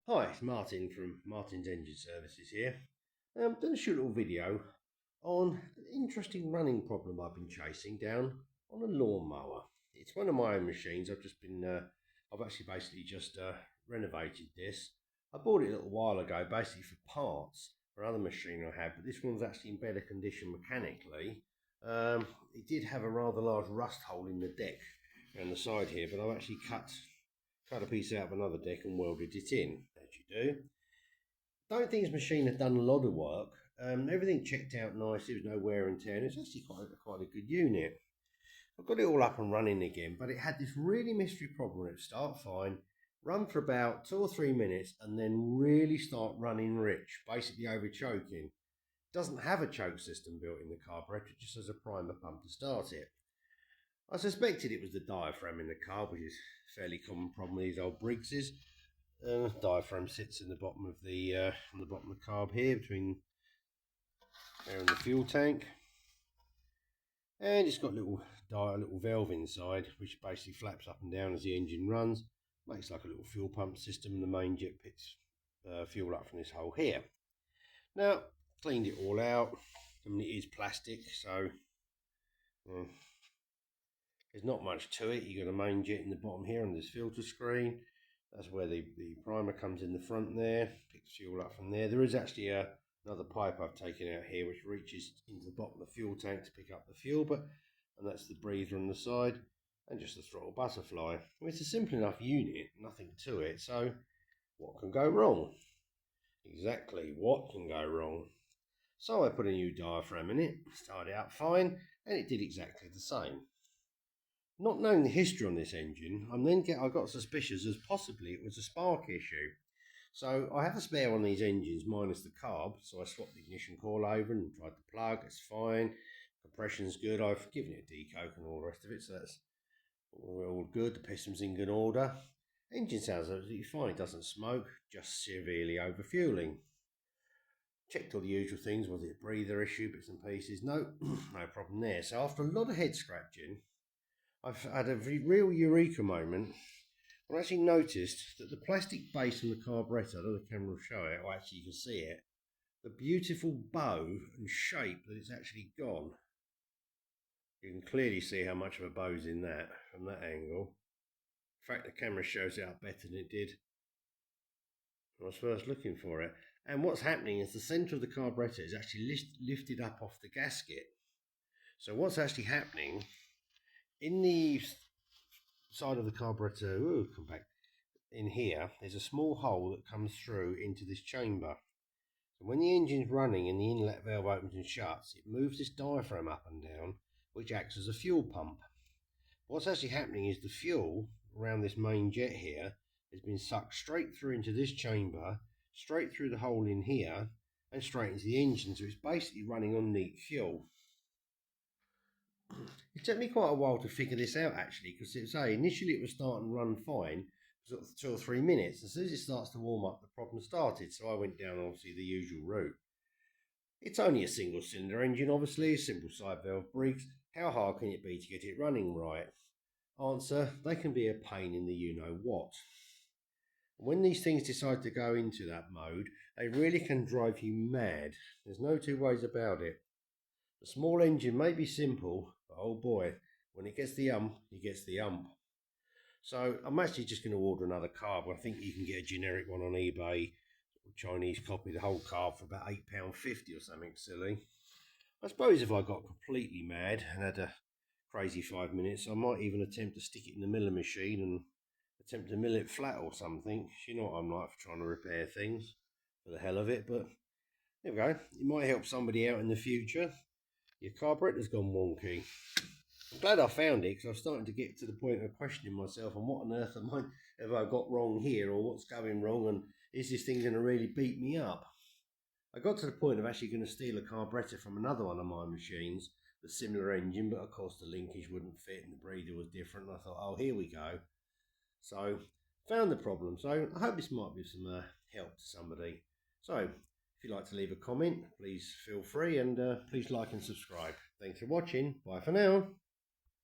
Hi, it's Martin from Martin's Engine Services here. Done a short little video on an interesting running problem I've been chasing down on a lawnmower. It's one of my own machines. I've actually basically just renovated this. I bought it a little while ago, basically for parts for another machine I had, but this one's actually in better condition mechanically. It did have a rather large rust hole in the deck around the side here, but I've actually cut a piece out of another deck and welded it in, as you do. Don't think this machine had done a lot of work. Everything checked out nicely. There was no wear and tear. And it's actually quite a good unit. I've got it all up and running again, but it had this really mystery problem. It would start fine, run for about 2 or 3 minutes, and then really start running rich, basically over choking. It doesn't have a choke system built in the carburetor, it just has a primer pump to start it. I suspected it was the diaphragm in the carb, which is a fairly common problem with these old Briggses. Diaphragm sits in the bottom of the carb here, between there and the fuel tank, and it's got a little valve inside, which basically flaps up and down as the engine runs. Makes like a little fuel pump system, and the main jet picks fuel up from this hole here. Now, cleaned it all out. I mean, it is plastic, so there's not much to it. You've got a main jet in the bottom here and this filter screen. That's where the primer comes in the front there, picks fuel up from there. There is actually another pipe I've taken out here which reaches into the bottom of the fuel tank to pick up the fuel, and that's the breather on the side, and just the throttle butterfly. I mean, it's a simple enough unit, nothing to it, so what can go wrong? Exactly, what can go wrong? So I put a new diaphragm in it, started out fine, and it did exactly the same. Not knowing the history on this engine, I got suspicious as possibly it was a spark issue. So I have a spare one of these engines minus the carb, so I swapped the ignition coil over and tried the plug. It's fine, compression's good. I've given it a decoke and all the rest of it, so that's all good. The piston's in good order. Engine sounds absolutely fine. It doesn't smoke, just severely overfueling. Checked all the usual things. Was it a breather issue, bits and pieces? No, no problem there. So after a lot of head scratching, I've had a real eureka moment when I actually noticed that the plastic base on the carburettor, although the camera will show it, or actually you can see it, the beautiful bow and shape that it's actually gone. You can clearly see how much of a bow's in that from that angle. In fact, the camera shows it up better than it did when I was first looking for it. And what's happening is the centre of the carburettor is actually lifted up off the gasket. So what's actually happening in the side of the carburettor, come back in here, there's a small hole that comes through into this chamber. So when the engine's running and the inlet valve opens and shuts, it moves this diaphragm up and down, which acts as a fuel pump. What's actually happening is the fuel around this main jet here has been sucked straight through into this chamber, straight through the hole in here, and straight into the engine. So it's basically running on neat fuel. It took me quite a while to figure this out actually, because initially it was starting to run fine, sort of 2 or 3 minutes. As soon as it starts to warm up, the problem started. So I went down obviously the usual route. It's only a single cylinder engine, obviously, a simple side valve Briggs. How hard can it be to get it running right? Answer, they can be a pain in the you-know-what. When these things decide to go into that mode, they really can drive you mad. There's no two ways about it. The small engine may be simple, but oh boy, when it gets the it gets the ump. So I'm actually just going to order another carb. I think you can get a generic one on eBay, Chinese copy, the whole carb for about £8.50 or something silly. I suppose if I got completely mad and had a crazy 5 minutes, I might even attempt to stick it in the miller machine and attempt to mill it flat or something. You know what I'm like for trying to repair things for the hell of it, but there we go. It might help somebody out in the future. Your carburetor's gone wonky. I'm glad I found it, because I was starting to get to the point of questioning myself on what on earth have I got wrong here, or what's going wrong, and is this thing going to really beat me up? I got to the point of actually going to steal a carburetor from another one of my machines, the similar engine, but of course the linkage wouldn't fit and the breather was different. And I thought, oh, here we go. So, found the problem. So, I hope this might be some help to somebody. So, if you'd like to leave a comment, please feel free, and please like and subscribe. Thanks for watching. Bye for now.